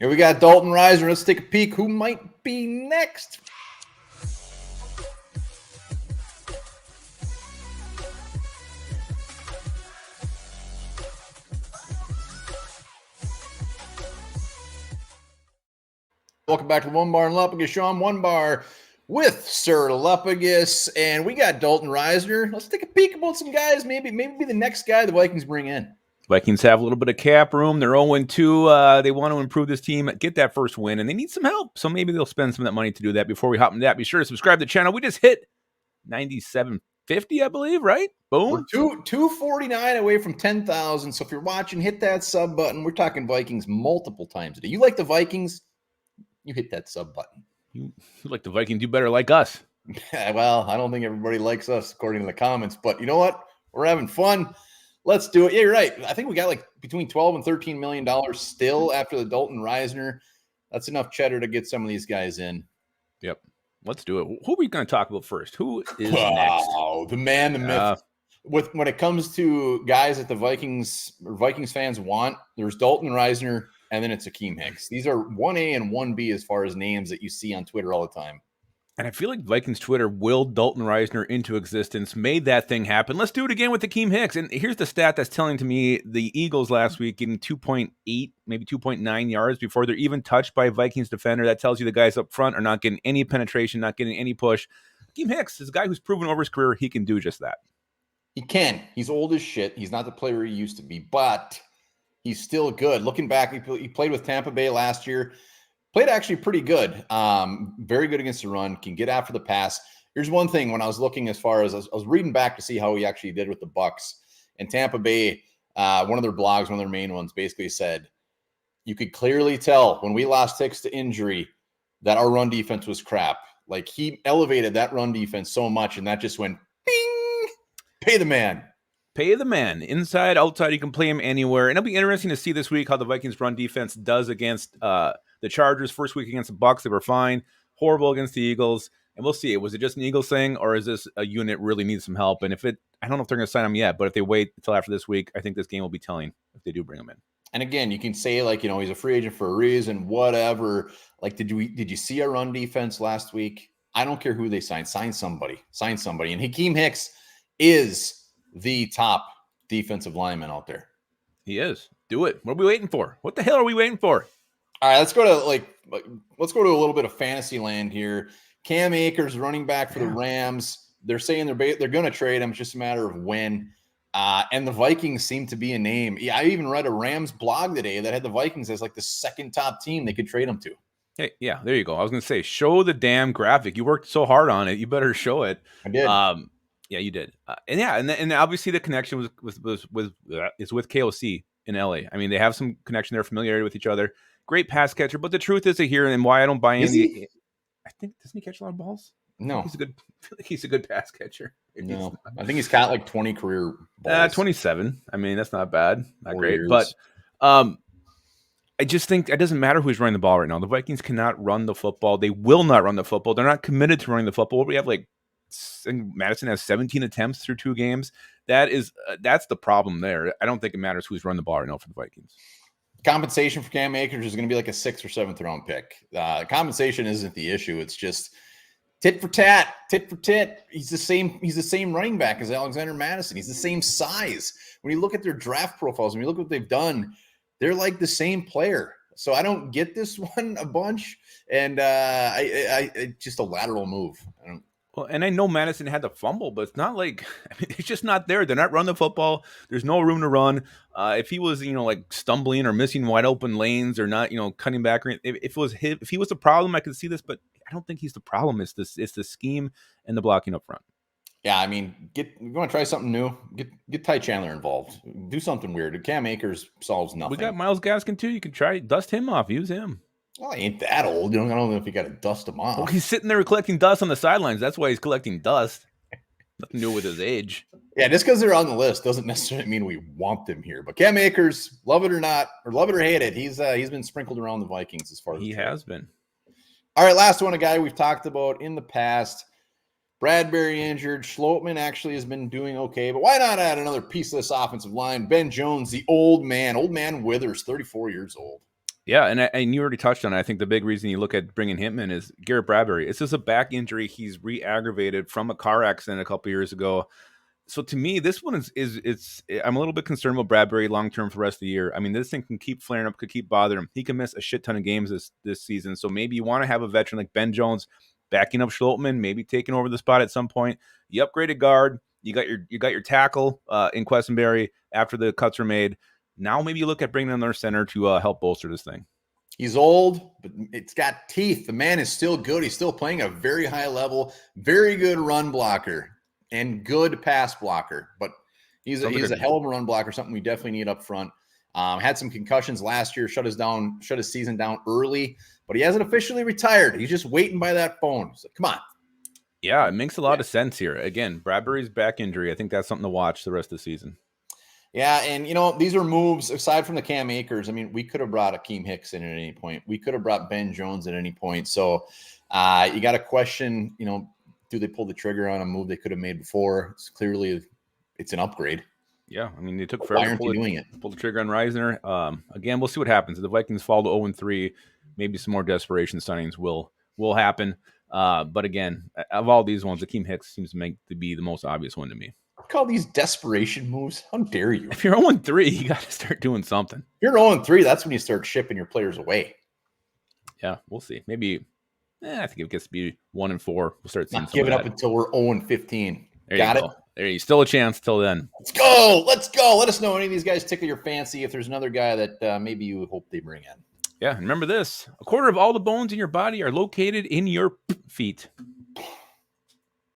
Here we got Dalton Risner. Let's take a peek. Who might be next? Welcome back to Onebar and Lupagus. Sean Onebar with Sir Lupagus, and we got Dalton Risner. Let's take a peek about some guys. Maybe be the next guy the Vikings bring in. Vikings have a little bit of cap room. They're 0-2. They want to improve this team, get that first win, and they need some help. So maybe they'll spend some of that money to do that. Before we hop into that, be sure to subscribe to the channel. We just hit 9750, I believe, right? Boom. We're 249 away from 10,000. So if you're watching, hit that sub button. We're talking Vikings multiple times a day. You like the Vikings? You hit that sub button. You like the Vikings, you better like us. Well, I don't think everybody likes us according to the comments, but you know what? We're having fun. Let's do it. Yeah, you're right. I think we got like between $12 and $13 million still after the Dalton Risner. That's enough cheddar to get some of these guys in. Yep. Let's do it. Who are we going to talk about first? Who is next? Oh, the man, the myth. When it comes to guys that the Vikings fans want, there's Dalton Risner, and then it's Hakeem Hicks. These are 1A and 1B as far as names that you see on Twitter all the time. And I feel like Vikings Twitter willed Dalton Risner into existence, made that thing happen. Let's do it again with Hakeem Hicks. And here's the stat that's telling to me the Eagles last week getting 2.8, maybe 2.9 yards before they're even touched by a Vikings defender. That tells you the guys up front are not getting any penetration, not getting any push. Hakeem Hicks is a guy who's proven over his career he can do just that. He can. He's old as shit. He's not the player he used to be, but he's still good. Looking back, he played with Tampa Bay last year. Played actually pretty good. Very good against the run. Can get after the pass. Here's one thing when I was looking as far as I was reading back to see how he actually did with the Bucs. And Tampa Bay, one of their blogs, one of their main ones, basically said, you could clearly tell when we lost Hicks to injury that our run defense was crap. Like he elevated that run defense so much, and that just went bing. Pay the man. Pay the man. Inside, outside, you can play him anywhere. And it'll be interesting to see this week how the Vikings run defense does against the Chargers. First week against the Bucs, they were fine. Horrible against the Eagles. And we'll see. Was it just an Eagles thing, or is this a unit really needs some help? And I don't know if they're going to sign him yet, but if they wait until after this week, I think this game will be telling if they do bring him in. And again, you can say he's a free agent for a reason, whatever. Like, did you see our run defense last week? I don't care who they sign. Sign somebody. And Hakeem Hicks is the top defensive lineman out there. He is. Do it. What are we waiting for? What the hell are we waiting for? All right, let's go to a little bit of fantasy land here. Cam Akers, running back for the Rams. They're saying they're going to trade him. It's just a matter of when. And the Vikings seem to be a name. Yeah, I even read a Rams blog today that had the Vikings as like the second top team they could trade him to. Hey, yeah, there you go. I was going to say, show the damn graphic. You worked so hard on it. You better show it. I did. Yeah, you did. And obviously the connection is with KOC in LA. I mean, they have some connection there, familiarity with each other. Great pass catcher, but the truth is here and why I don't buy any. I think doesn't he catch a lot of balls? No, I feel like he's a good pass catcher. No, I think he's got like 20 career balls. 27. I mean, that's not bad, not 4 great, years. but I just think it doesn't matter who's running the ball right now. The Vikings cannot run the football. They will not run the football. They're not committed to running the football. We have Madison has 17 attempts through 2 games. That's the problem there. I don't think it matters who's running the ball right now for the Vikings. Compensation for Cam Akers is going to be like a 6th or 7th round pick. Compensation isn't the issue. It's just tit for tat. He's the same running back as Alexander Madison. He's the same size. When you look at their draft profiles, when you look at what they've done, they're like the same player. So I don't get this one a bunch, and I just a lateral move. Well, and I know Madison had the fumble, but it's not like it's just not there. They're not running the football. There's no room to run. If he was, like stumbling or missing wide open lanes or not, cutting back, or if he was the problem, I could see this, but I don't think he's the problem. It's the scheme and the blocking up front. Yeah, I mean, you want to try something new? Get Ty Chandler involved. Do something weird. Cam Akers solves nothing. We got Myles Gaskin too. You can try dust him off. Use him. Well, he ain't that old. I don't know if you got to dust him off. Well, he's sitting there collecting dust on the sidelines. That's why he's collecting dust. Nothing new with his age. Yeah, just because they're on the list doesn't necessarily mean we want them here. But Cam Akers, love it or not, or love it or hate it, he's been sprinkled around the Vikings as far as he has been. All right, last one, a guy we've talked about in the past. Bradbury injured. Schlotman actually has been doing okay, but why not add another piece of this offensive line? Ben Jones, the old man Withers, 34 years old. Yeah, and you already touched on it. I think the big reason you look at bringing him in is Garrett Bradbury. It's just a back injury he's re-aggravated from a car accident a couple years ago. So to me, this one is it's I'm a little bit concerned about Bradbury long term for the rest of the year. I mean, this thing can keep flaring up, could keep bothering him. He can miss a shit ton of games this season. So maybe you want to have a veteran like Ben Jones backing up Schultman, maybe taking over the spot at some point. You upgraded guard, you got your tackle in Questenberry after the cuts were made. Now maybe you look at bringing another center to help bolster this thing. He's old, but it's got teeth. The man is still good. He's still playing at a very high level, very good run blocker and good pass blocker. But he's a hell of a run blocker, something we definitely need up front. Had some concussions last year, shut his season down early, but he hasn't officially retired. He's just waiting by that phone. So come on. Yeah, it makes a lot of sense here. Again, Bradbury's back injury. I think that's something to watch the rest of the season. Yeah, and these are moves aside from the Cam Akers. I mean, we could have brought Hakeem Hicks in at any point. We could have brought Ben Jones at any point. So you got to question, do they pull the trigger on a move they could have made before? It's clearly an upgrade. Yeah, I mean, they took forever to pull the trigger on Risner. Again, we'll see what happens. If the Vikings fall to 0-3, maybe some more desperation signings will happen. But again, of all these ones, Hakeem Hicks seems to be the most obvious one to me. Call these desperation moves? How dare you? If you're 0-3, you got to start doing something. If you're 0-3, that's when you start shipping your players away. Yeah, we'll see. Maybe, I think it gets to be 1-4. We'll start seeing. Not give it up until we're 0-15. Got it. There you still a chance till then. Let's go. Let us know any of these guys tickle your fancy. If there's another guy that maybe you hope they bring in. Yeah, remember this: 1/4 of all the bones in your body are located in your feet.